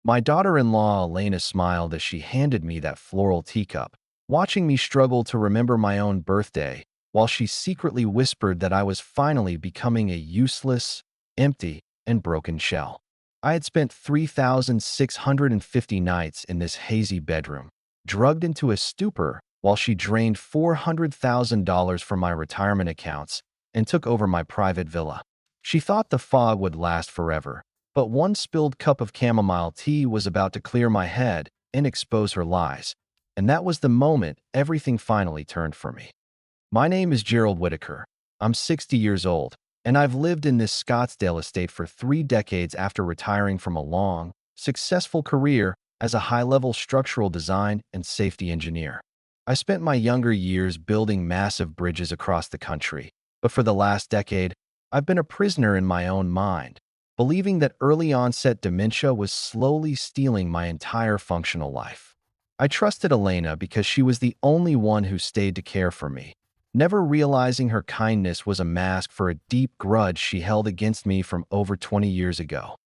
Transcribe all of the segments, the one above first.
My daughter-in-law, Elena, smiled as she handed me that floral teacup, watching me struggle to remember my own birthday, while she secretly whispered that I was finally becoming a useless, empty, and broken shell. I had spent 3,650 nights in this hazy bedroom, drugged into a stupor while she drained $400,000 from my retirement accounts and took over my private villa. She thought the fog would last forever, but one spilled cup of chamomile tea was about to clear my head and expose her lies, and that was the moment everything finally turned for me. My name is Gerald Whitaker. I'm 60 years old, and I've lived in this Scottsdale estate for 3 decades after retiring from a long, successful career as a high-level structural design and safety engineer. I spent my younger years building massive bridges across the country, but for the last decade, I've been a prisoner in my own mind, believing that early-onset dementia was slowly stealing my entire functional life. I trusted Elena because she was the only one who stayed to care for me, never realizing her kindness was a mask for a deep grudge she held against me from over 20 years ago.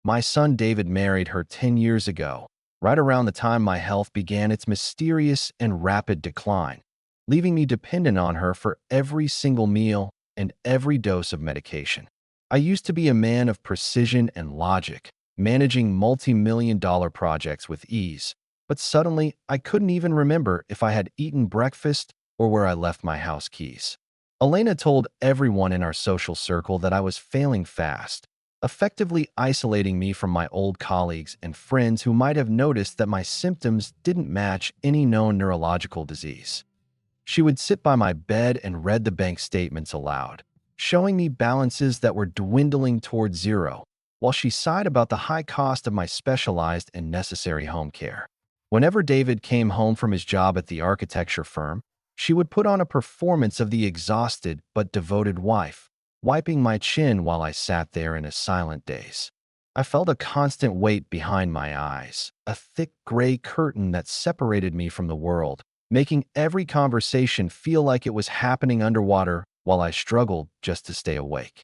My son David married her 10 years ago, right around the time my health began its mysterious and rapid decline, leaving me dependent on her for every single meal and every dose of medication. I used to be a man of precision and logic, managing multi-million-dollar projects with ease, but suddenly I couldn't even remember if I had eaten breakfast or where I left my house keys. Elena told everyone in our social circle that I was failing fast, effectively isolating me from my old colleagues and friends who might have noticed that my symptoms didn't match any known neurological disease. She would sit by my bed and read the bank statements aloud, showing me balances that were dwindling toward zero, while she sighed about the high cost of my specialized and necessary home care. Whenever David came home from his job at the architecture firm, she would put on a performance of the exhausted but devoted wife, wiping my chin while I sat there in a silent daze. I felt a constant weight behind my eyes, a thick gray curtain that separated me from the world, making every conversation feel like it was happening underwater while I struggled just to stay awake.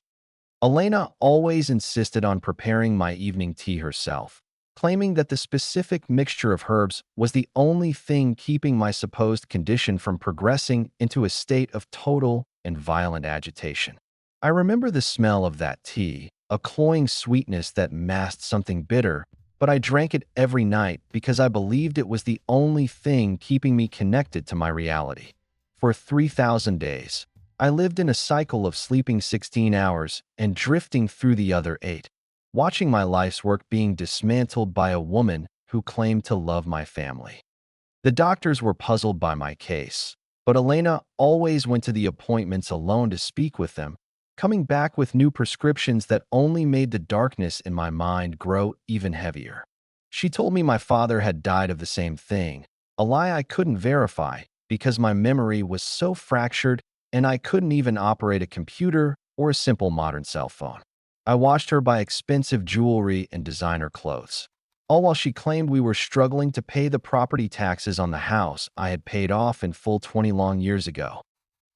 Elena always insisted on preparing my evening tea herself, claiming that the specific mixture of herbs was the only thing keeping my supposed condition from progressing into a state of total and violent agitation. I remember the smell of that tea, a cloying sweetness that masked something bitter, but I drank it every night because I believed it was the only thing keeping me connected to my reality. For 3,000 days, I lived in a cycle of sleeping 16 hours and drifting through the other 8, watching my life's work being dismantled by a woman who claimed to love my family. The doctors were puzzled by my case, but Elena always went to the appointments alone to speak with them, coming back with new prescriptions that only made the darkness in my mind grow even heavier. She told me my father had died of the same thing, a lie I couldn't verify because my memory was so fractured and I couldn't even operate a computer or a simple modern cell phone. I watched her buy expensive jewelry and designer clothes, all while she claimed we were struggling to pay the property taxes on the house I had paid off in full 20 long years ago.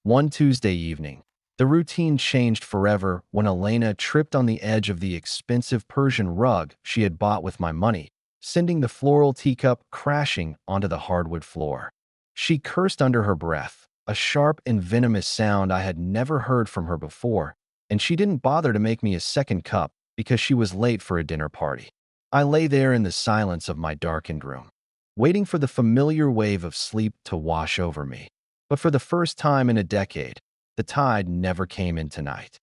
One Tuesday evening, the routine changed forever when Elena tripped on the edge of the expensive Persian rug she had bought with my money, sending the floral teacup crashing onto the hardwood floor. She cursed under her breath, a sharp and venomous sound I had never heard from her before, and she didn't bother to make me a second cup because she was late for a dinner party. I lay there in the silence of my darkened room, waiting for the familiar wave of sleep to wash over me. But for the first time in a decade, the tide never came in tonight.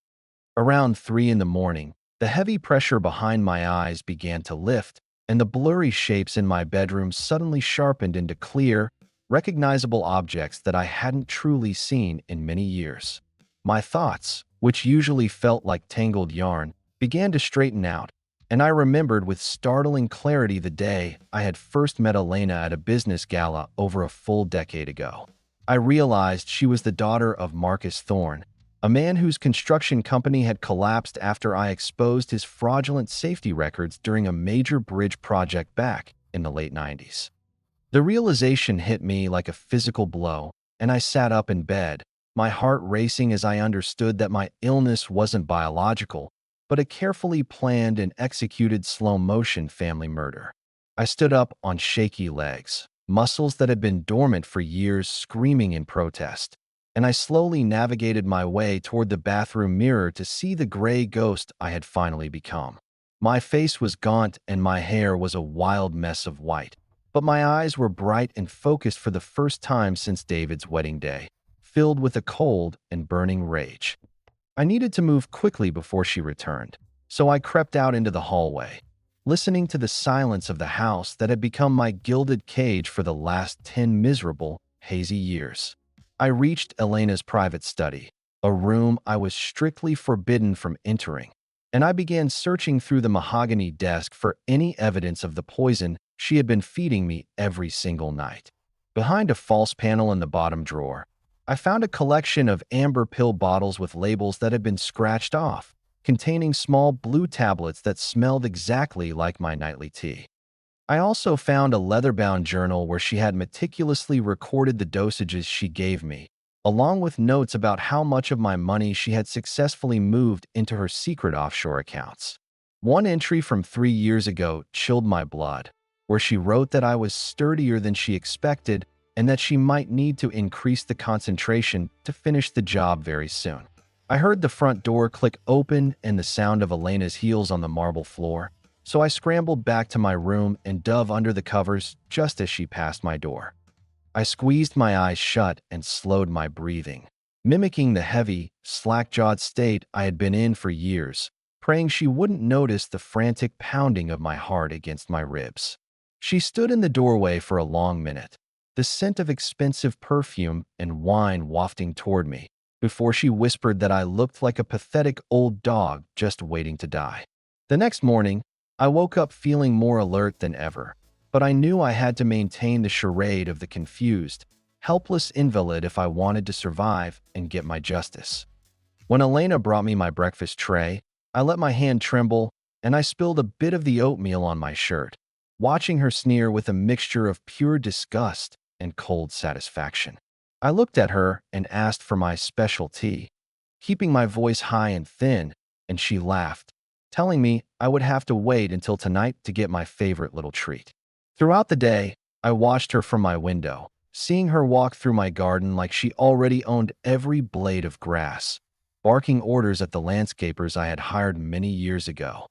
Around 3 in the morning, the heavy pressure behind my eyes began to lift, and the blurry shapes in my bedroom suddenly sharpened into clear, recognizable objects that I hadn't truly seen in many years. My thoughts, which usually felt like tangled yarn, began to straighten out, and I remembered with startling clarity the day I had first met Elena at a business gala over a full decade ago. I realized she was the daughter of Marcus Thorne, a man whose construction company had collapsed after I exposed his fraudulent safety records during a major bridge project back in the late 90s. The realization hit me like a physical blow, and I sat up in bed, my heart racing as I understood that my illness wasn't biological, but a carefully planned and executed slow-motion family murder. I stood up on shaky legs, muscles that had been dormant for years screaming in protest, and I slowly navigated my way toward the bathroom mirror to see the gray ghost I had finally become. My face was gaunt and my hair was a wild mess of white, but my eyes were bright and focused for the first time since David's wedding day, filled with a cold and burning rage. I needed to move quickly before she returned, so I crept out into the hallway, listening to the silence of the house that had become my gilded cage for the last 10 miserable, hazy years. I reached Elena's private study, a room I was strictly forbidden from entering, and I began searching through the mahogany desk for any evidence of the poison she had been feeding me every single night. Behind a false panel in the bottom drawer, I found a collection of amber pill bottles with labels that had been scratched off, containing small blue tablets that smelled exactly like my nightly tea. I also found a leather-bound journal where she had meticulously recorded the dosages she gave me, along with notes about how much of my money she had successfully moved into her secret offshore accounts. One entry from 3 years ago chilled my blood, where she wrote that I was sturdier than she expected and that she might need to increase the concentration to finish the job very soon. I heard the front door click open and the sound of Elena's heels on the marble floor, so I scrambled back to my room and dove under the covers just as she passed my door. I squeezed my eyes shut and slowed my breathing, mimicking the heavy, slack-jawed state I had been in for years, praying she wouldn't notice the frantic pounding of my heart against my ribs. She stood in the doorway for a long minute, the scent of expensive perfume and wine wafting toward me, before she whispered that I looked like a pathetic old dog just waiting to die. The next morning, I woke up feeling more alert than ever, but I knew I had to maintain the charade of the confused, helpless invalid if I wanted to survive and get my justice. When Elena brought me my breakfast tray, I let my hand tremble and I spilled a bit of the oatmeal on my shirt, watching her sneer with a mixture of pure disgust and cold satisfaction. I looked at her and asked for my special tea, keeping my voice high and thin, and she laughed, telling me I would have to wait until tonight to get my favorite little treat. Throughout the day, I watched her from my window, seeing her walk through my garden like she already owned every blade of grass, barking orders at the landscapers I had hired many years ago.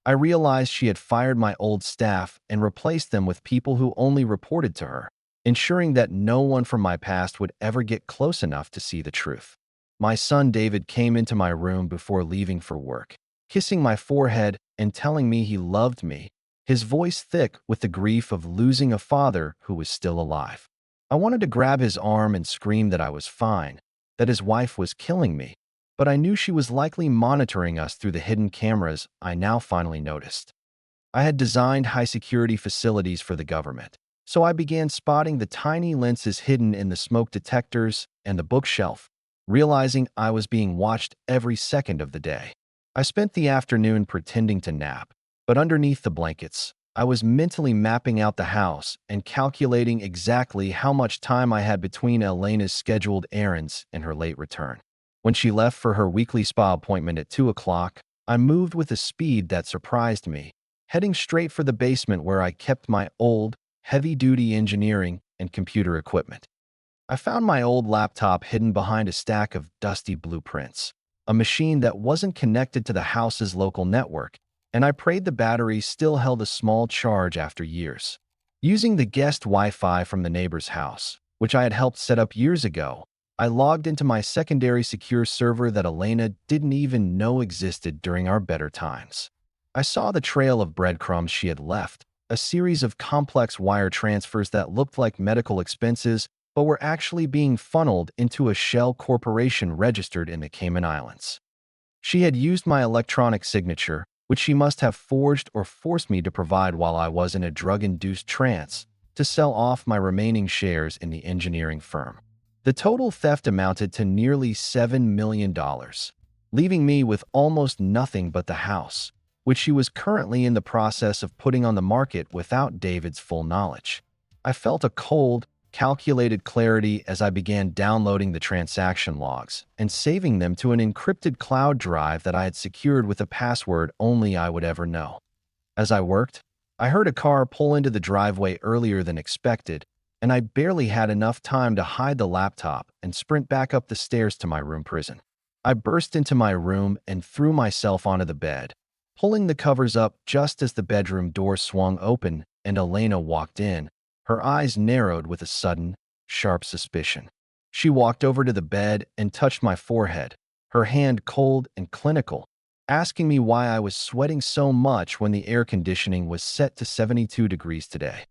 I realized she had fired my old staff and replaced them with people who only reported to her, ensuring that no one from my past would ever get close enough to see the truth. My son David came into my room before leaving for work, kissing my forehead and telling me he loved me, his voice thick with the grief of losing a father who was still alive. I wanted to grab his arm and scream that I was fine, that his wife was killing me, but I knew she was likely monitoring us through the hidden cameras I now finally noticed. I had designed high-security facilities for the government, so I began spotting the tiny lenses hidden in the smoke detectors and the bookshelf, realizing I was being watched every second of the day. I spent the afternoon pretending to nap, but underneath the blankets, I was mentally mapping out the house and calculating exactly how much time I had between Elena's scheduled errands and her late return. When she left for her weekly spa appointment at 2 o'clock, I moved with a speed that surprised me, heading straight for the basement where I kept my old, heavy-duty engineering and computer equipment. I found my old laptop hidden behind a stack of dusty blueprints, a machine that wasn't connected to the house's local network, and I prayed the battery still held a small charge after years. Using the guest Wi-Fi from the neighbor's house, which I had helped set up years ago, I logged into my secondary secure server that Elena didn't even know existed during our better times. I saw the trail of breadcrumbs she had left, a series of complex wire transfers that looked like medical expenses but were actually being funneled into a shell corporation registered in the Cayman Islands. She had used my electronic signature, which she must have forged or forced me to provide while I was in a drug-induced trance, to sell off my remaining shares in the engineering firm. The total theft amounted to nearly $7 million, leaving me with almost nothing but the house, which she was currently in the process of putting on the market without David's full knowledge. I felt a cold, calculated clarity as I began downloading the transaction logs and saving them to an encrypted cloud drive that I had secured with a password only I would ever know. As I worked, I heard a car pull into the driveway earlier than expected, and I barely had enough time to hide the laptop and sprint back up the stairs to my room prison. I burst into my room and threw myself onto the bed, pulling the covers up just as the bedroom door swung open and Elena walked in, her eyes narrowed with a sudden, sharp suspicion. She walked over to the bed and touched my forehead, her hand cold and clinical, asking me why I was sweating so much when the air conditioning was set to 72 degrees today.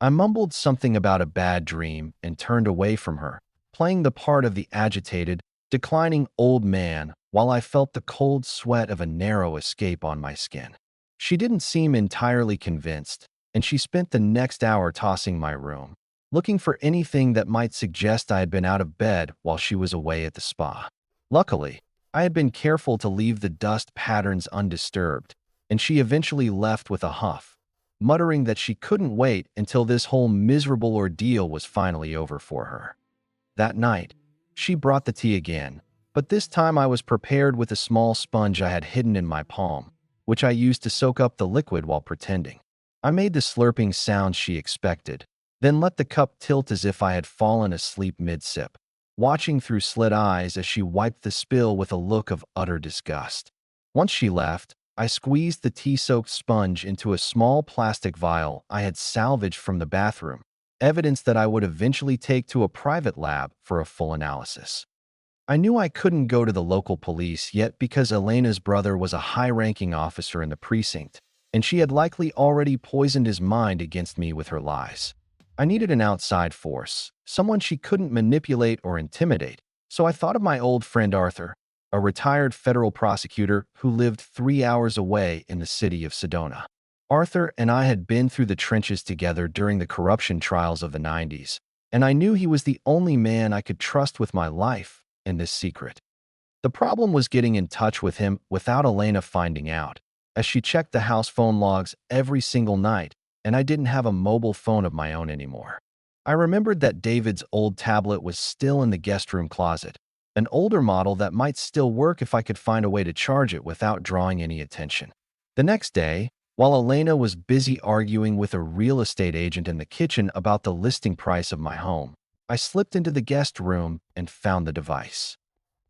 I mumbled something about a bad dream and turned away from her, playing the part of the agitated, declining old man while I felt the cold sweat of a narrow escape on my skin. She didn't seem entirely convinced, and she spent the next hour tossing my room, looking for anything that might suggest I had been out of bed while she was away at the spa. Luckily, I had been careful to leave the dust patterns undisturbed, and she eventually left with a huff, muttering that she couldn't wait until this whole miserable ordeal was finally over for her. That night, she brought the tea again, but this time I was prepared with a small sponge I had hidden in my palm, which I used to soak up the liquid while pretending. I made the slurping sounds she expected, then let the cup tilt as if I had fallen asleep mid-sip, watching through slit eyes as she wiped the spill with a look of utter disgust. Once she left, I squeezed the tea-soaked sponge into a small plastic vial I had salvaged from the bathroom, evidence that I would eventually take to a private lab for a full analysis. I knew I couldn't go to the local police yet because Elena's brother was a high-ranking officer in the precinct, and she had likely already poisoned his mind against me with her lies. I needed an outside force, someone she couldn't manipulate or intimidate, so I thought of my old friend Arthur, a retired federal prosecutor who lived 3 hours away in the city of Sedona. Arthur and I had been through the trenches together during the corruption trials of the 90s, and I knew he was the only man I could trust with my life in this secret. The problem was getting in touch with him without Elena finding out, as she checked the house phone logs every single night, and I didn't have a mobile phone of my own anymore. I remembered that David's old tablet was still in the guest room closet, an older model that might still work if I could find a way to charge it without drawing any attention. The next day, while Elena was busy arguing with a real estate agent in the kitchen about the listing price of my home, I slipped into the guest room and found the device.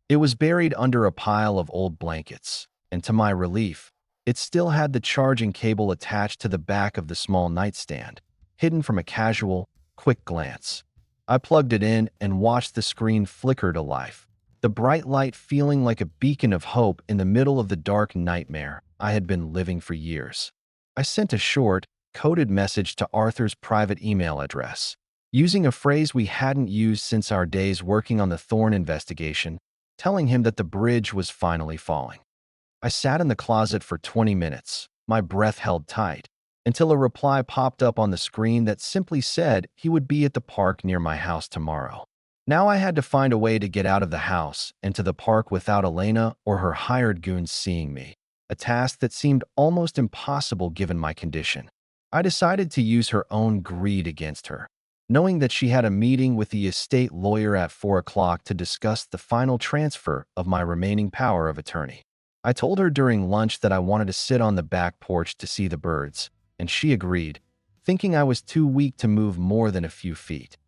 It was buried under a pile of old blankets, and to my relief, it still had the charging cable attached to the back of the small nightstand, hidden from a casual, quick glance. I plugged it in and watched the screen flicker to life, the bright light feeling like a beacon of hope in the middle of the dark nightmare I had been living for years. I sent a short, coded message to Arthur's private email address, using a phrase we hadn't used since our days working on the Thorne investigation, telling him that the bridge was finally falling. I sat in the closet for 20 minutes, my breath held tight, until a reply popped up on the screen that simply said he would be at the park near my house tomorrow. Now I had to find a way to get out of the house and to the park without Elena or her hired goons seeing me, a task that seemed almost impossible given my condition. I decided to use her own greed against her, knowing that she had a meeting with the estate lawyer at 4 o'clock to discuss the final transfer of my remaining power of attorney. I told her during lunch that I wanted to sit on the back porch to see the birds, and she agreed, thinking I was too weak to move more than a few feet.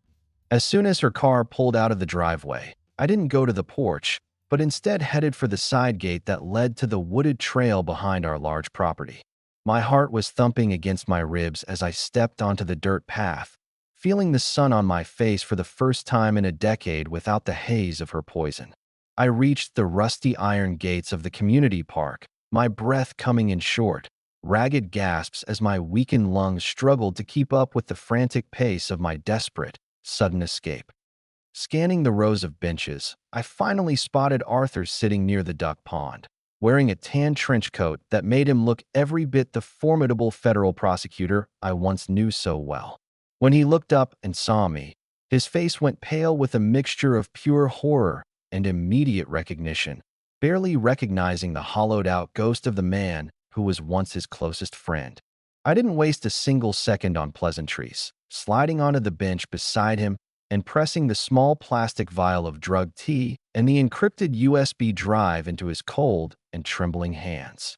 As soon as her car pulled out of the driveway, I didn't go to the porch, but instead headed for the side gate that led to the wooded trail behind our large property. My heart was thumping against my ribs as I stepped onto the dirt path, feeling the sun on my face for the first time in a decade without the haze of her poison. I reached the rusty iron gates of the community park, my breath coming in short, ragged gasps as my weakened lungs struggled to keep up with the frantic pace of my desperate, sudden escape. Scanning the rows of benches, I finally spotted Arthur sitting near the duck pond, wearing a tan trench coat that made him look every bit the formidable federal prosecutor I once knew so well. When he looked up and saw me, his face went pale with a mixture of pure horror and immediate recognition, barely recognizing the hollowed-out ghost of the man who was once his closest friend. I didn't waste a single second on pleasantries, sliding onto the bench beside him and pressing the small plastic vial of drugged tea and the encrypted USB drive into his cold and trembling hands.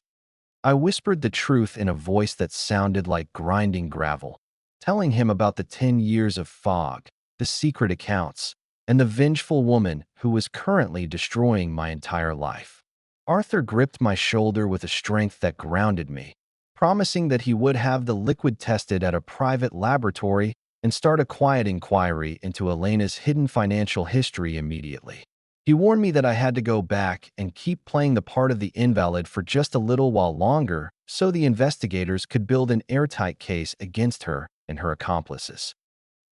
I whispered the truth in a voice that sounded like grinding gravel, telling him about the 10 years of fog, the secret accounts, and the vengeful woman who was currently destroying my entire life. Arthur gripped my shoulder with a strength that grounded me, promising that he would have the liquid tested at a private laboratory and start a quiet inquiry into Elena's hidden financial history immediately. He warned me that I had to go back and keep playing the part of the invalid for just a little while longer so the investigators could build an airtight case against her and her accomplices.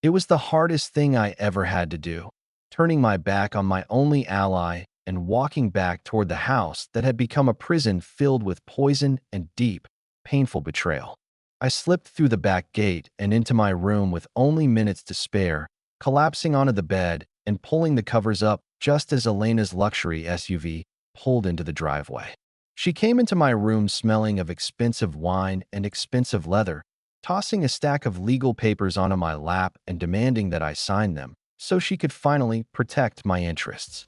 It was the hardest thing I ever had to do, turning my back on my only ally and walking back toward the house that had become a prison filled with poison and deep, painful betrayal. I slipped through the back gate and into my room with only minutes to spare, collapsing onto the bed and pulling the covers up just as Elena's luxury SUV pulled into the driveway. She came into my room smelling of expensive wine and expensive leather, tossing a stack of legal papers onto my lap and demanding that I sign them so she could finally protect my interests.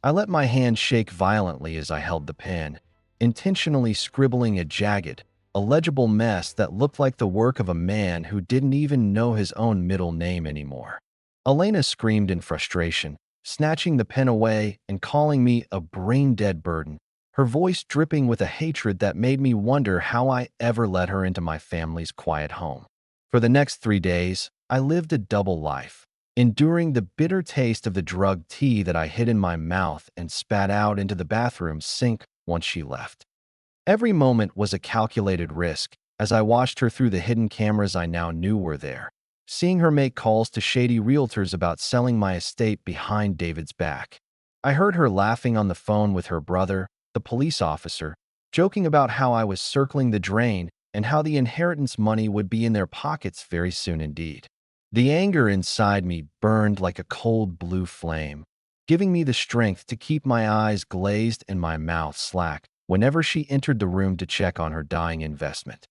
I let my hand shake violently as I held the pen, intentionally scribbling a jagged, illegible mess that looked like the work of a man who didn't even know his own middle name anymore. Elena screamed in frustration, snatching the pen away and calling me a brain-dead burden, her voice dripping with a hatred that made me wonder how I ever let her into my family's quiet home. For the next 3 days, I lived a double life, enduring the bitter taste of the drug tea that I hid in my mouth and spat out into the bathroom sink once she left. Every moment was a calculated risk as I watched her through the hidden cameras I now knew were there, seeing her make calls to shady realtors about selling my estate behind David's back. I heard her laughing on the phone with her brother, the police officer, joking about how I was circling the drain and how the inheritance money would be in their pockets very soon indeed. The anger inside me burned like a cold blue flame, giving me the strength to keep my eyes glazed and my mouth slack whenever she entered the room to check on her dying investment.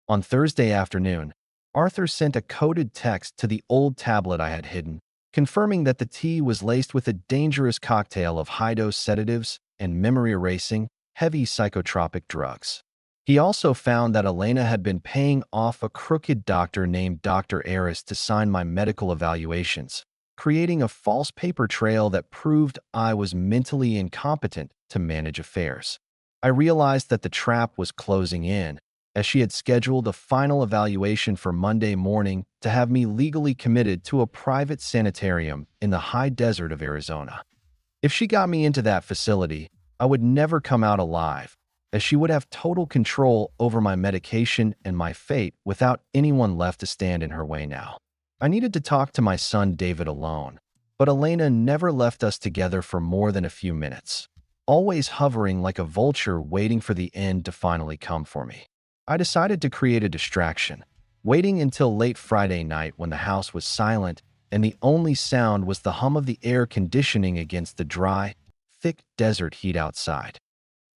On Thursday afternoon, Arthur sent a coded text to the old tablet I had hidden, confirming that the tea was laced with a dangerous cocktail of high-dose sedatives and memory-erasing, heavy psychotropic drugs. He also found that Elena had been paying off a crooked doctor named Dr. Eris to sign my medical evaluations, creating a false paper trail that proved I was mentally incompetent to manage affairs. I realized that the trap was closing in, as she had scheduled a final evaluation for Monday morning to have me legally committed to a private sanitarium in the high desert of Arizona. If she got me into that facility, I would never come out alive, as she would have total control over my medication and my fate without anyone left to stand in her way now. I needed to talk to my son David alone, but Elena never left us together for more than a few minutes, always hovering like a vulture waiting for the end to finally come for me. I decided to create a distraction, waiting until late Friday night when the house was silent and the only sound was the hum of the air conditioning against the dry, thick desert heat outside.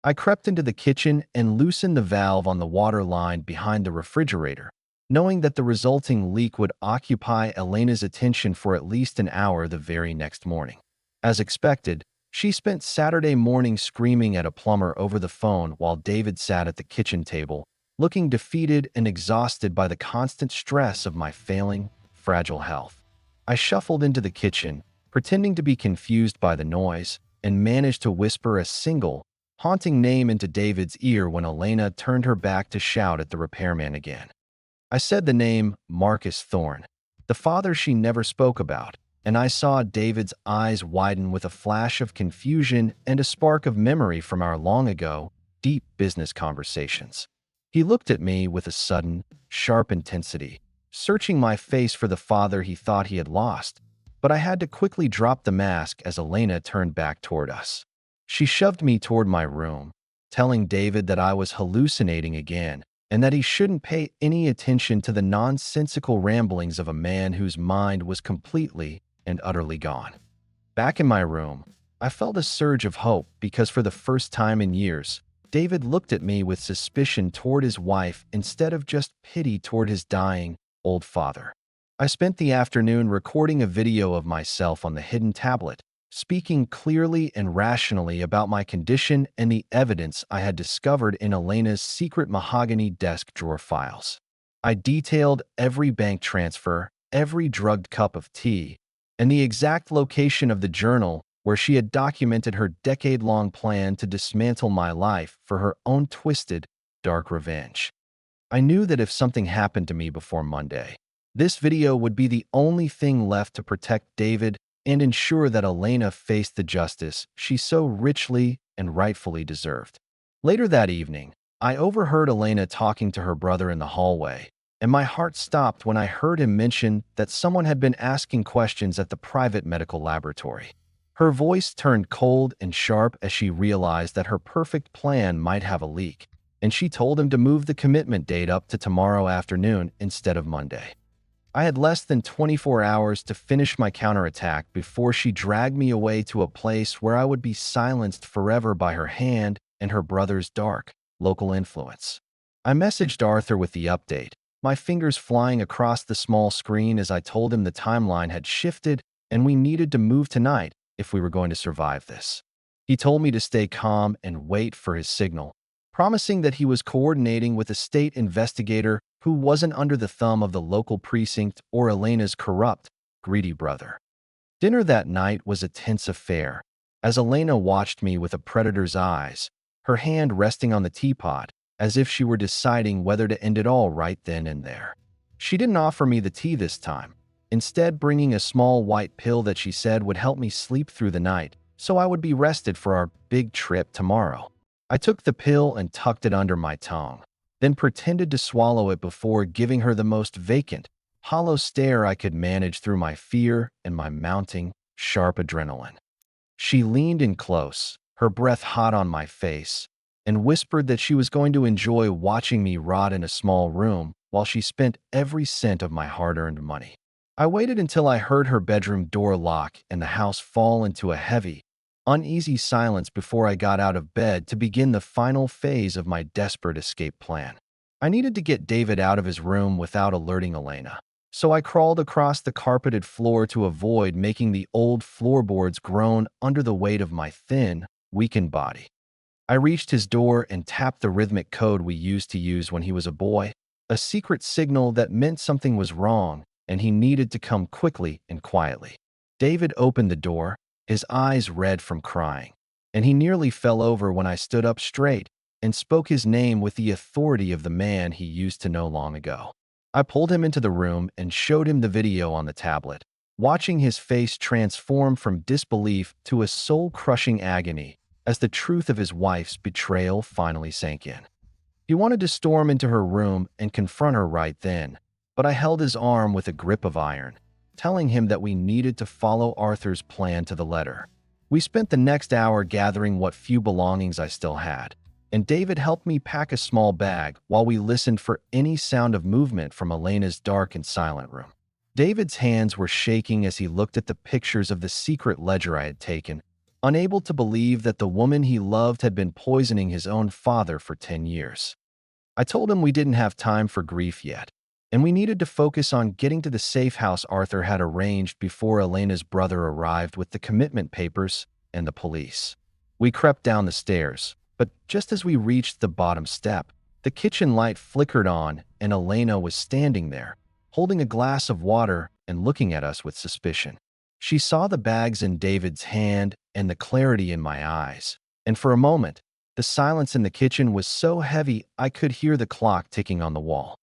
I crept into the kitchen and loosened the valve on the water line behind the refrigerator, knowing that the resulting leak would occupy Elena's attention for at least an hour the very next morning. As expected, she spent Saturday morning screaming at a plumber over the phone while David sat at the kitchen table, looking defeated and exhausted by the constant stress of my failing, fragile health. I shuffled into the kitchen, pretending to be confused by the noise, and managed to whisper a single, haunting name into David's ear when Elena turned her back to shout at the repairman again. I said the name Marcus Thorne, the father she never spoke about, and I saw David's eyes widen with a flash of confusion and a spark of memory from our long-ago, deep business conversations. He looked at me with a sudden, sharp intensity, searching my face for the father he thought he had lost, but I had to quickly drop the mask as Elena turned back toward us. She shoved me toward my room, telling David that I was hallucinating again and that he shouldn't pay any attention to the nonsensical ramblings of a man whose mind was completely and utterly gone. Back in my room, I felt a surge of hope because for the first time in years, David looked at me with suspicion toward his wife instead of just pity toward his dying, old father. I spent the afternoon recording a video of myself on the hidden tablet, speaking clearly and rationally about my condition and the evidence I had discovered in Elena's secret mahogany desk drawer files. I detailed every bank transfer, every drugged cup of tea, and the exact location of the journal where she had documented her decade-long plan to dismantle my life for her own twisted, dark revenge. I knew that if something happened to me before Monday, this video would be the only thing left to protect David and ensure that Elena faced the justice she so richly and rightfully deserved. Later that evening, I overheard Elena talking to her brother in the hallway, and my heart stopped when I heard him mention that someone had been asking questions at the private medical laboratory. Her voice turned cold and sharp as she realized that her perfect plan might have a leak, and she told him to move the commitment date up to tomorrow afternoon instead of Monday. I had less than 24 hours to finish my counterattack before she dragged me away to a place where I would be silenced forever by her hand and her brother's dark, local influence. I messaged Arthur with the update, my fingers flying across the small screen as I told him the timeline had shifted and we needed to move tonight if we were going to survive this. He told me to stay calm and wait for his signal, promising that he was coordinating with a state investigator who wasn't under the thumb of the local precinct or Elena's corrupt, greedy brother. Dinner that night was a tense affair, as Elena watched me with a predator's eyes, her hand resting on the teapot, as if she were deciding whether to end it all right then and there. She didn't offer me the tea this time, instead bringing a small white pill that she said would help me sleep through the night, so I would be rested for our big trip tomorrow. I took the pill and tucked it under my tongue, then pretended to swallow it before giving her the most vacant, hollow stare I could manage through my fear and my mounting, sharp adrenaline. She leaned in close, her breath hot on my face, and whispered that she was going to enjoy watching me rot in a small room while she spent every cent of my hard-earned money. I waited until I heard her bedroom door lock and the house fall into a heavy, uneasy silence before I got out of bed to begin the final phase of my desperate escape plan. I needed to get David out of his room without alerting Elena, so I crawled across the carpeted floor to avoid making the old floorboards groan under the weight of my thin, weakened body. I reached his door and tapped the rhythmic code we used to use when he was a boy, a secret signal that meant something was wrong and he needed to come quickly and quietly. David opened the door, his eyes red from crying, and he nearly fell over when I stood up straight and spoke his name with the authority of the man he used to know long ago. I pulled him into the room and showed him the video on the tablet, watching his face transform from disbelief to a soul-crushing agony as the truth of his wife's betrayal finally sank in. He wanted to storm into her room and confront her right then, but I held his arm with a grip of iron, telling him that we needed to follow Arthur's plan to the letter. We spent the next hour gathering what few belongings I still had, and David helped me pack a small bag while we listened for any sound of movement from Elena's dark and silent room. David's hands were shaking as he looked at the pictures of the secret ledger I had taken, unable to believe that the woman he loved had been poisoning his own father for 10 years. I told him we didn't have time for grief yet, and we needed to focus on getting to the safe house Arthur had arranged before Elena's brother arrived with the commitment papers and the police. We crept down the stairs, but just as we reached the bottom step, the kitchen light flickered on and Elena was standing there, holding a glass of water and looking at us with suspicion. She saw the bags in David's hand and the clarity in my eyes, and for a moment, the silence in the kitchen was so heavy I could hear the clock ticking on the wall.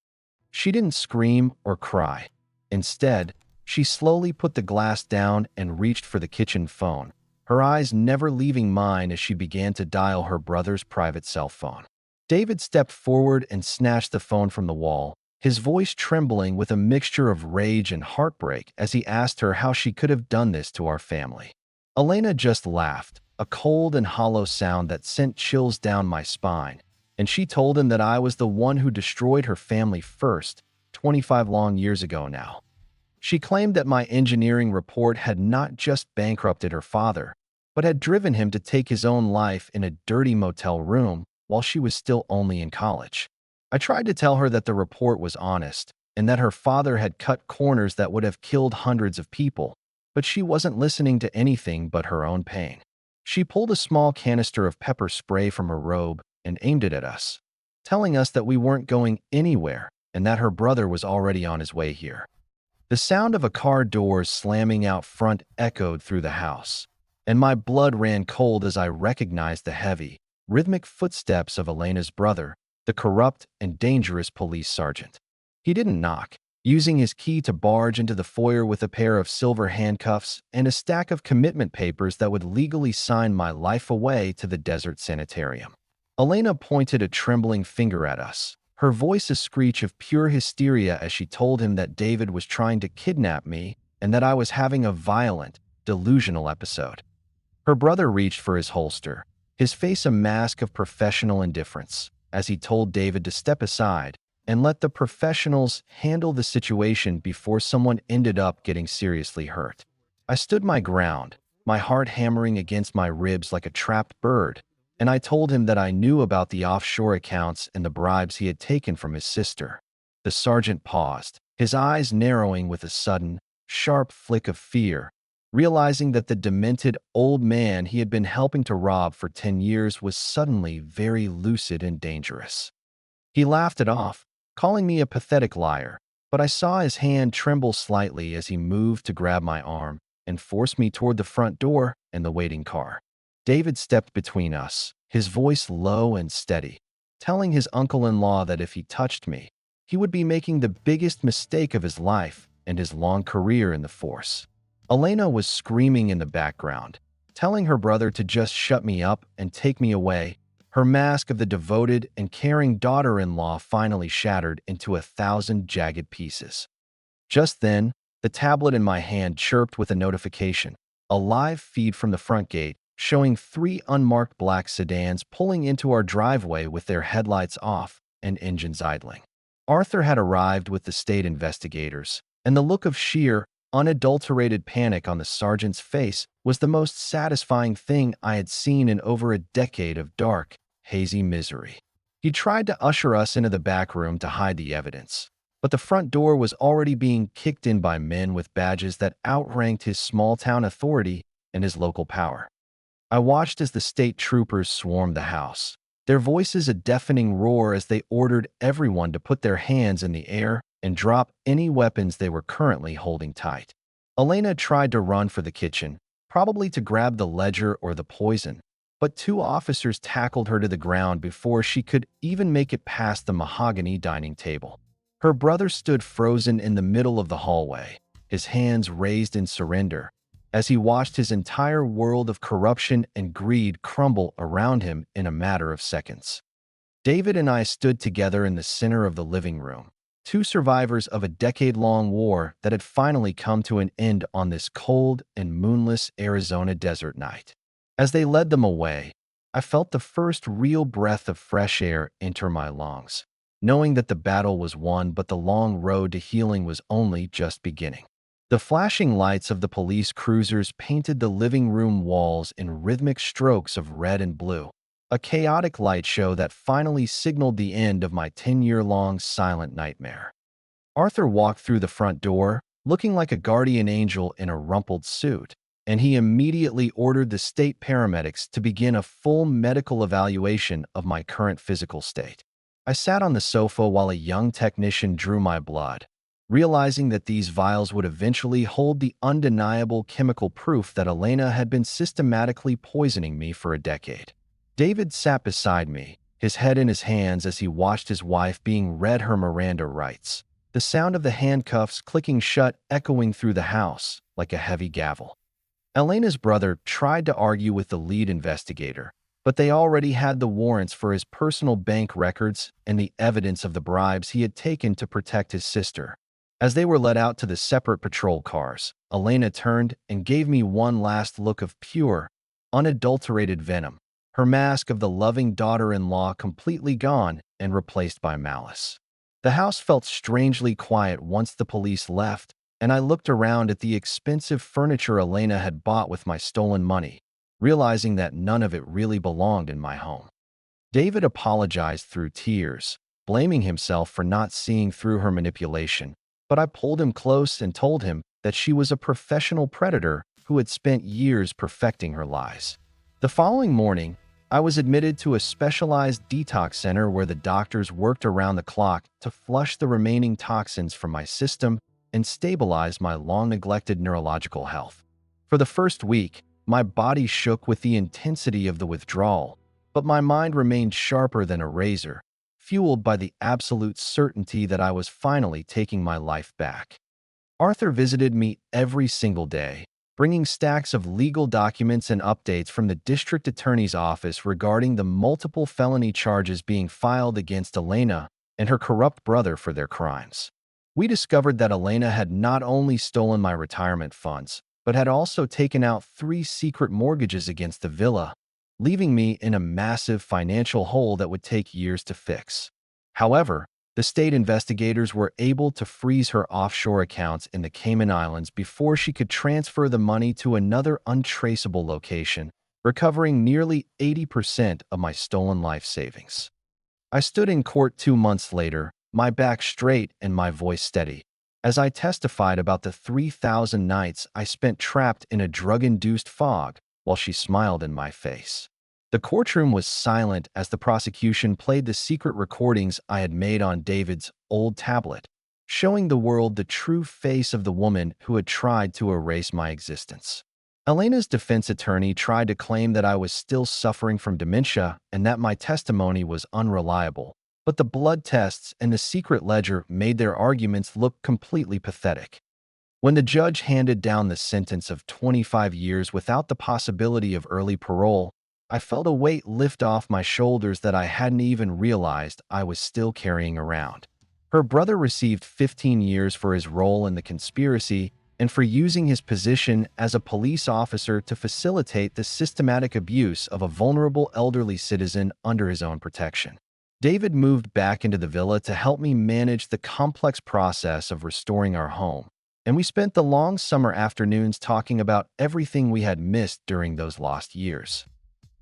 She didn't scream or cry. Instead, she slowly put the glass down and reached for the kitchen phone, her eyes never leaving mine as she began to dial her brother's private cell phone. David stepped forward and snatched the phone from the wall, his voice trembling with a mixture of rage and heartbreak as he asked her how she could have done this to our family. Elena just laughed, a cold and hollow sound that sent chills down my spine, and she told him that I was the one who destroyed her family first, 25 long years ago now. She claimed that my engineering report had not just bankrupted her father, but had driven him to take his own life in a dirty motel room while she was still only in college. I tried to tell her that the report was honest and that her father had cut corners that would have killed hundreds of people, but she wasn't listening to anything but her own pain. She pulled a small canister of pepper spray from her robe and aimed it at us, telling us that we weren't going anywhere and that her brother was already on his way here. The sound of a car doors slamming out front echoed through the house, and my blood ran cold as I recognized the heavy, rhythmic footsteps of Elena's brother, the corrupt and dangerous police sergeant. He didn't knock, using his key to barge into the foyer with a pair of silver handcuffs and a stack of commitment papers that would legally sign my life away to the desert sanitarium. Elena pointed a trembling finger at us, her voice a screech of pure hysteria as she told him that David was trying to kidnap me and that I was having a violent, delusional episode. Her brother reached for his holster, his face a mask of professional indifference, as he told David to step aside and let the professionals handle the situation before someone ended up getting seriously hurt. I stood my ground, my heart hammering against my ribs like a trapped bird, and I told him that I knew about the offshore accounts and the bribes he had taken from his sister. The sergeant paused, his eyes narrowing with a sudden, sharp flick of fear, realizing that the demented old man he had been helping to rob for 10 years was suddenly very lucid and dangerous. He laughed it off, calling me a pathetic liar, but I saw his hand tremble slightly as he moved to grab my arm and force me toward the front door and the waiting car. David stepped between us, his voice low and steady, telling his uncle-in-law that if he touched me, he would be making the biggest mistake of his life and his long career in the force. Elena was screaming in the background, telling her brother to just shut me up and take me away. Her mask of the devoted and caring daughter-in-law finally shattered into 1,000 jagged pieces. Just then, the tablet in my hand chirped with a notification, a live feed from the front gate, showing 3 unmarked black sedans pulling into our driveway with their headlights off and engines idling. Arthur had arrived with the state investigators, and the look of sheer, unadulterated panic on the sergeant's face was the most satisfying thing I had seen in over a decade of dark, hazy misery. He tried to usher us into the back room to hide the evidence, but the front door was already being kicked in by men with badges that outranked his small-town authority and his local power. I watched as the state troopers swarmed the house, their voices a deafening roar as they ordered everyone to put their hands in the air and drop any weapons they were currently holding tight. Elena tried to run for the kitchen, probably to grab the ledger or the poison, but 2 officers tackled her to the ground before she could even make it past the mahogany dining table. Her brother stood frozen in the middle of the hallway, his hands raised in surrender, as he watched his entire world of corruption and greed crumble around him in a matter of seconds. David and I stood together in the center of the living room, 2 survivors of a decade-long war that had finally come to an end on this cold and moonless Arizona desert night. As they led them away, I felt the first real breath of fresh air enter my lungs, knowing that the battle was won but the long road to healing was only just beginning. The flashing lights of the police cruisers painted the living room walls in rhythmic strokes of red and blue, a chaotic light show that finally signaled the end of my 10-year-long silent nightmare. Arthur walked through the front door, looking like a guardian angel in a rumpled suit, and he immediately ordered the state paramedics to begin a full medical evaluation of my current physical state. I sat on the sofa while a young technician drew my blood, realizing that these vials would eventually hold the undeniable chemical proof that Elena had been systematically poisoning me for a decade. David sat beside me, his head in his hands as he watched his wife being read her Miranda rights, the sound of the handcuffs clicking shut echoing through the house like a heavy gavel. Elena's brother tried to argue with the lead investigator, but they already had the warrants for his personal bank records and the evidence of the bribes he had taken to protect his sister. As they were led out to the separate patrol cars, Elena turned and gave me one last look of pure, unadulterated venom, her mask of the loving daughter-in-law completely gone and replaced by malice. The house felt strangely quiet once the police left, and I looked around at the expensive furniture Elena had bought with my stolen money, realizing that none of it really belonged in my home. David apologized through tears, blaming himself for not seeing through her manipulation, but I pulled him close and told him that she was a professional predator who had spent years perfecting her lies. The following morning, I was admitted to a specialized detox center where the doctors worked around the clock to flush the remaining toxins from my system and stabilize my long-neglected neurological health. For the first week, my body shook with the intensity of the withdrawal, but my mind remained sharper than a razor, fueled by the absolute certainty that I was finally taking my life back. Arthur visited me every single day, bringing stacks of legal documents and updates from the district attorney's office regarding the multiple felony charges being filed against Elena and her corrupt brother for their crimes. We discovered that Elena had not only stolen my retirement funds, but had also taken out 3 secret mortgages against the villa, leaving me in a massive financial hole that would take years to fix. However, the state investigators were able to freeze her offshore accounts in the Cayman Islands before she could transfer the money to another untraceable location, recovering nearly 80% of my stolen life savings. I stood in court 2 months later, my back straight and my voice steady, as I testified about the 3,000 nights I spent trapped in a drug-induced fog while she smiled in my face. The courtroom was silent as the prosecution played the secret recordings I had made on David's old tablet, showing the world the true face of the woman who had tried to erase my existence. Elena's defense attorney tried to claim that I was still suffering from dementia and that my testimony was unreliable, but the blood tests and the secret ledger made their arguments look completely pathetic. When the judge handed down the sentence of 25 years without the possibility of early parole, I felt a weight lift off my shoulders that I hadn't even realized I was still carrying around. Her brother received 15 years for his role in the conspiracy and for using his position as a police officer to facilitate the systematic abuse of a vulnerable elderly citizen under his own protection. David moved back into the villa to help me manage the complex process of restoring our home, and we spent the long summer afternoons talking about everything we had missed during those lost years.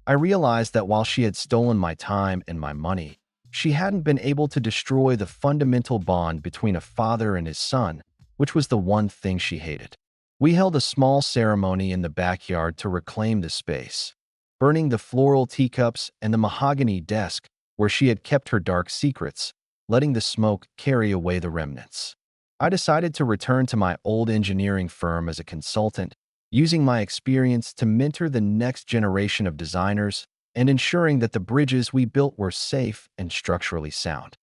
I realized that while she had stolen my time and my money, she hadn't been able to destroy the fundamental bond between a father and his son, which was the one thing she hated. We held a small ceremony in the backyard to reclaim the space, burning the floral teacups and the mahogany desk where she had kept her dark secrets, letting the smoke carry away the remnants. I decided to return to my old engineering firm as a consultant, using my experience to mentor the next generation of designers and ensuring that the bridges we built were safe and structurally sound.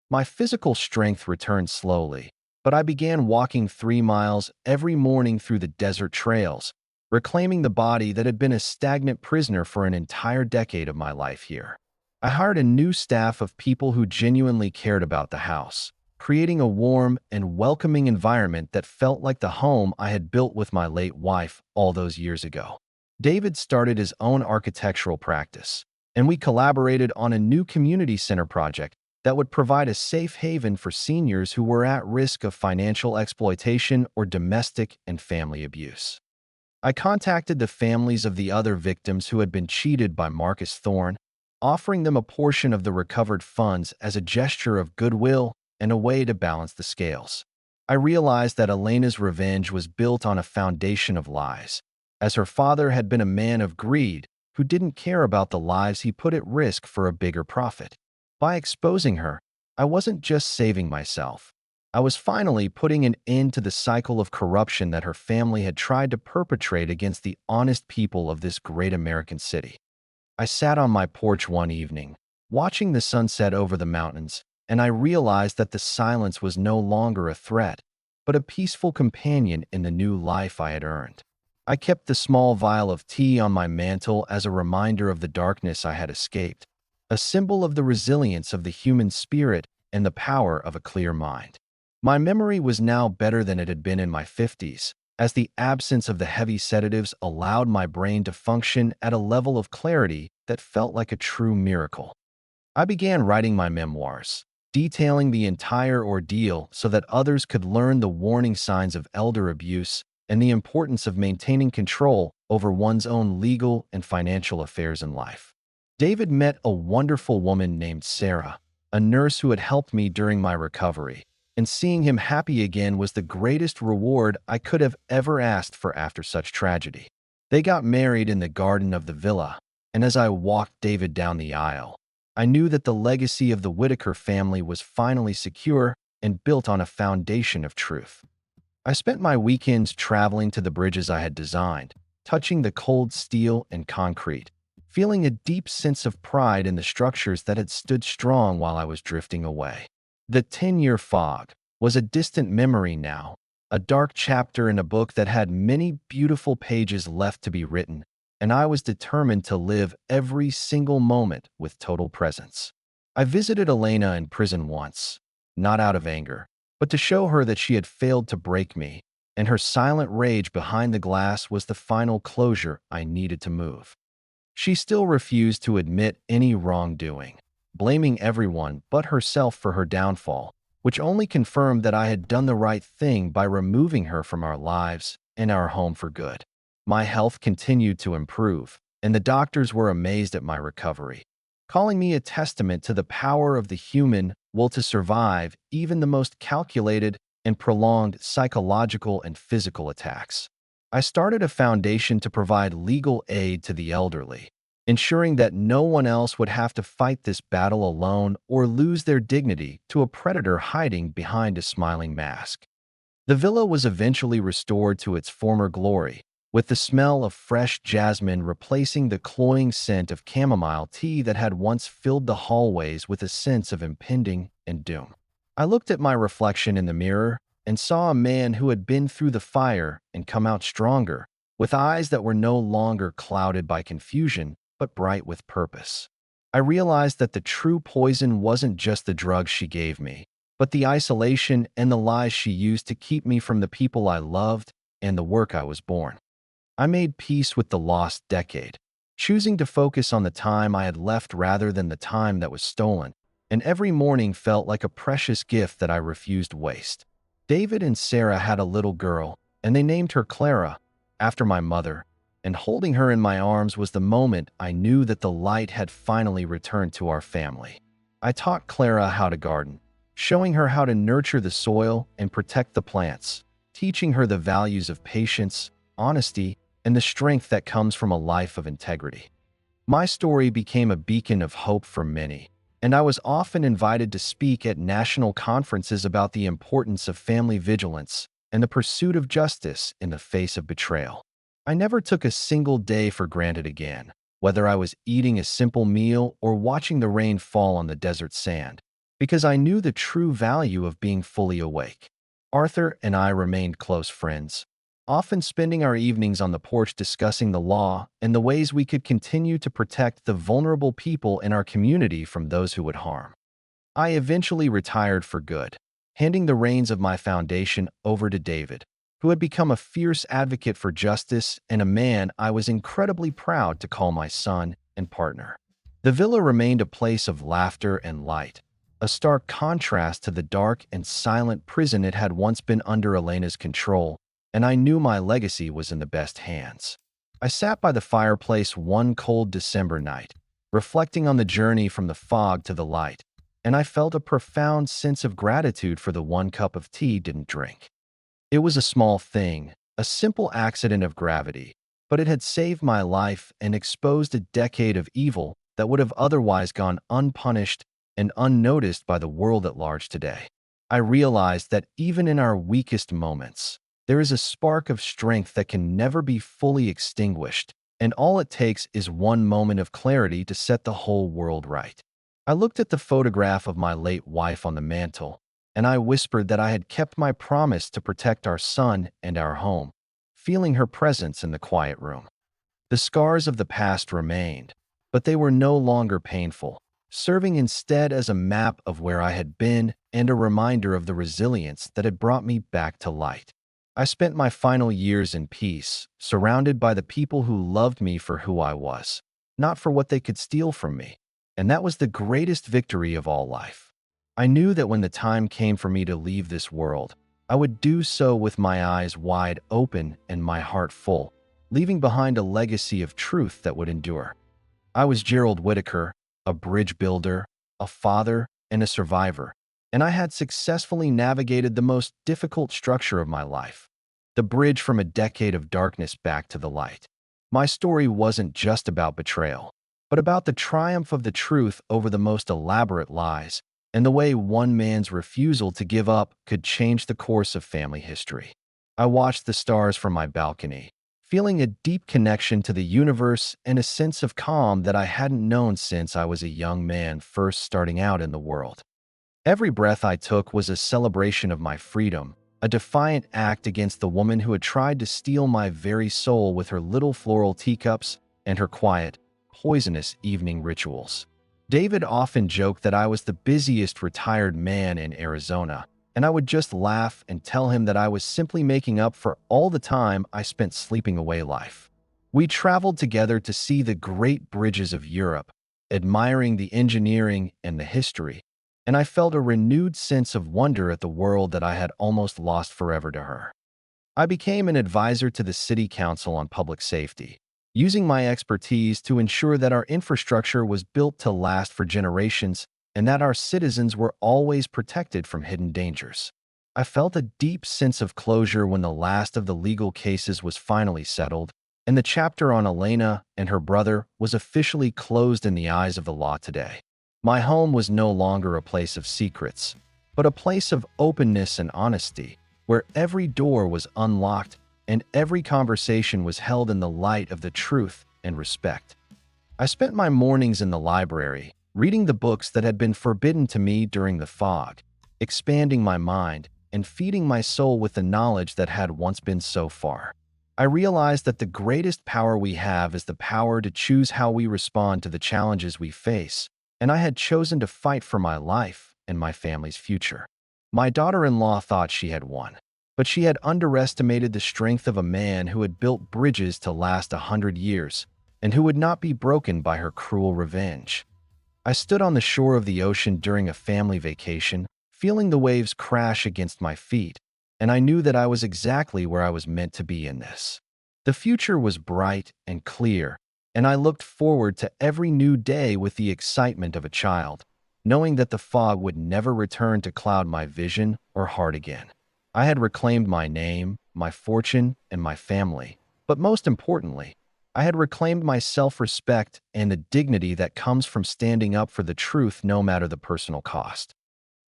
My physical strength returned slowly, but I began walking 3 miles every morning through the desert trails, reclaiming the body that had been a stagnant prisoner for an entire decade of my life here. I hired a new staff of people who genuinely cared about the house, creating a warm and welcoming environment that felt like the home I had built with my late wife all those years ago. David started his own architectural practice, and we collaborated on a new community center project that would provide a safe haven for seniors who were at risk of financial exploitation or domestic and family abuse. I contacted the families of the other victims who had been cheated by Marcus Thorne, offering them a portion of the recovered funds as a gesture of goodwill and a way to balance the scales. I realized that Elena's revenge was built on a foundation of lies, as her father had been a man of greed who didn't care about the lives he put at risk for a bigger profit. By exposing her, I wasn't just saving myself. I was finally putting an end to the cycle of corruption that her family had tried to perpetrate against the honest people of this great American city. I sat on my porch one evening, watching the sunset over the mountains, and I realized that the silence was no longer a threat, but a peaceful companion in the new life I had earned. I kept the small vial of tea on my mantle as a reminder of the darkness I had escaped, a symbol of the resilience of the human spirit and the power of a clear mind. My memory was now better than it had been in my 50s, as the absence of the heavy sedatives allowed my brain to function at a level of clarity that felt like a true miracle. I began writing my memoirs, detailing the entire ordeal so that others could learn the warning signs of elder abuse and the importance of maintaining control over one's own legal and financial affairs in life. David met a wonderful woman named Sarah, a nurse who had helped me during my recovery, and seeing him happy again was the greatest reward I could have ever asked for after such tragedy. They got married in the garden of the villa, and as I walked David down the aisle, I knew that the legacy of the Whitaker family was finally secure and built on a foundation of truth. I spent my weekends traveling to the bridges I had designed, touching the cold steel and concrete, feeling a deep sense of pride in the structures that had stood strong while I was drifting away. The 10-year fog was a distant memory now, a dark chapter in a book that had many beautiful pages left to be written, and I was determined to live every single moment with total presence. I visited Elena in prison once, not out of anger, but to show her that she had failed to break me, and her silent rage behind the glass was the final closure I needed to move. She still refused to admit any wrongdoing, blaming everyone but herself for her downfall, which only confirmed that I had done the right thing by removing her from our lives and our home for good. My health continued to improve, and the doctors were amazed at my recovery, calling me a testament to the power of the human will to survive even the most calculated and prolonged psychological and physical attacks. I started a foundation to provide legal aid to the elderly, ensuring that no one else would have to fight this battle alone or lose their dignity to a predator hiding behind a smiling mask. The villa was eventually restored to its former glory, with the smell of fresh jasmine replacing the cloying scent of chamomile tea that had once filled the hallways with a sense of impending and doom. I looked at my reflection in the mirror and saw a man who had been through the fire and come out stronger, with eyes that were no longer clouded by confusion, but bright with purpose. I realized that the true poison wasn't just the drugs she gave me, but the isolation and the lies she used to keep me from the people I loved and the work I was born. I made peace with the lost decade, choosing to focus on the time I had left rather than the time that was stolen, and every morning felt like a precious gift that I refused waste. David and Sarah had a little girl, and they named her Clara, after my mother, and holding her in my arms was the moment I knew that the light had finally returned to our family. I taught Clara how to garden, showing her how to nurture the soil and protect the plants, teaching her the values of patience, honesty, and the strength that comes from a life of integrity. My story became a beacon of hope for many, and I was often invited to speak at national conferences about the importance of family vigilance and the pursuit of justice in the face of betrayal. I never took a single day for granted again, whether I was eating a simple meal or watching the rain fall on the desert sand, because I knew the true value of being fully awake. Arthur and I remained close friends, often spending our evenings on the porch discussing the law and the ways we could continue to protect the vulnerable people in our community from those who would harm. I eventually retired for good, handing the reins of my foundation over to David, who had become a fierce advocate for justice and a man I was incredibly proud to call my son and partner. The villa remained a place of laughter and light, a stark contrast to the dark and silent prison it had once been under Elena's control, and I knew my legacy was in the best hands. I sat by the fireplace one cold December night, reflecting on the journey from the fog to the light, and I felt a profound sense of gratitude for the one cup of tea didn't drink. It was a small thing, a simple accident of gravity, but it had saved my life and exposed a decade of evil that would have otherwise gone unpunished and unnoticed by the world at large today. I realized that even in our weakest moments, there is a spark of strength that can never be fully extinguished, and all it takes is one moment of clarity to set the whole world right. I looked at the photograph of my late wife on the mantel, and I whispered that I had kept my promise to protect our son and our home, feeling her presence in the quiet room. The scars of the past remained, but they were no longer painful, serving instead as a map of where I had been and a reminder of the resilience that had brought me back to light. I spent my final years in peace, surrounded by the people who loved me for who I was, not for what they could steal from me, and that was the greatest victory of all life. I knew that when the time came for me to leave this world, I would do so with my eyes wide open and my heart full, leaving behind a legacy of truth that would endure. I was Gerald Whitaker, a bridge builder, a father, and a survivor, and I had successfully navigated the most difficult structure of my life, the bridge from a decade of darkness back to the light. My story wasn't just about betrayal, but about the triumph of the truth over the most elaborate lies, and the way one man's refusal to give up could change the course of family history. I watched the stars from my balcony, feeling a deep connection to the universe and a sense of calm that I hadn't known since I was a young man first starting out in the world. Every breath I took was a celebration of my freedom, a defiant act against the woman who had tried to steal my very soul with her little floral teacups and her quiet, poisonous evening rituals. David often joked that I was the busiest retired man in Arizona, and I would just laugh and tell him that I was simply making up for all the time I spent sleeping away life. We traveled together to see the great bridges of Europe, admiring the engineering and the history, and I felt a renewed sense of wonder at the world that I had almost lost forever to her. I became an advisor to the City Council on Public Safety, using my expertise to ensure that our infrastructure was built to last for generations and that our citizens were always protected from hidden dangers. I felt a deep sense of closure when the last of the legal cases was finally settled, and the chapter on Elena and her brother was officially closed in the eyes of the law today. My home was no longer a place of secrets, but a place of openness and honesty, where every door was unlocked and every conversation was held in the light of the truth and respect. I spent my mornings in the library, reading the books that had been forbidden to me during the fog, expanding my mind and feeding my soul with the knowledge that had once been so far. I realized that the greatest power we have is the power to choose how we respond to the challenges we face, and I had chosen to fight for my life and my family's future. My daughter-in-law thought she had won, but she had underestimated the strength of a man who had built bridges to last 100 years and who would not be broken by her cruel revenge. I stood on the shore of the ocean during a family vacation, feeling the waves crash against my feet, and I knew that I was exactly where I was meant to be in this. The future was bright and clear, and I looked forward to every new day with the excitement of a child, knowing that the fog would never return to cloud my vision or heart again. I had reclaimed my name, my fortune, and my family, but most importantly, I had reclaimed my self-respect and the dignity that comes from standing up for the truth no matter the personal cost.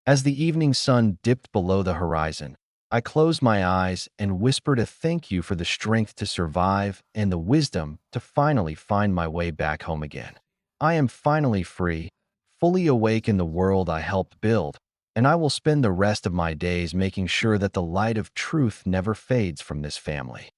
As the evening sun dipped below the horizon, I closed my eyes and whispered a thank you for the strength to survive and the wisdom to finally find my way back home again. I am finally free, fully awake in the world I helped build, and I will spend the rest of my days making sure that the light of truth never fades from this family.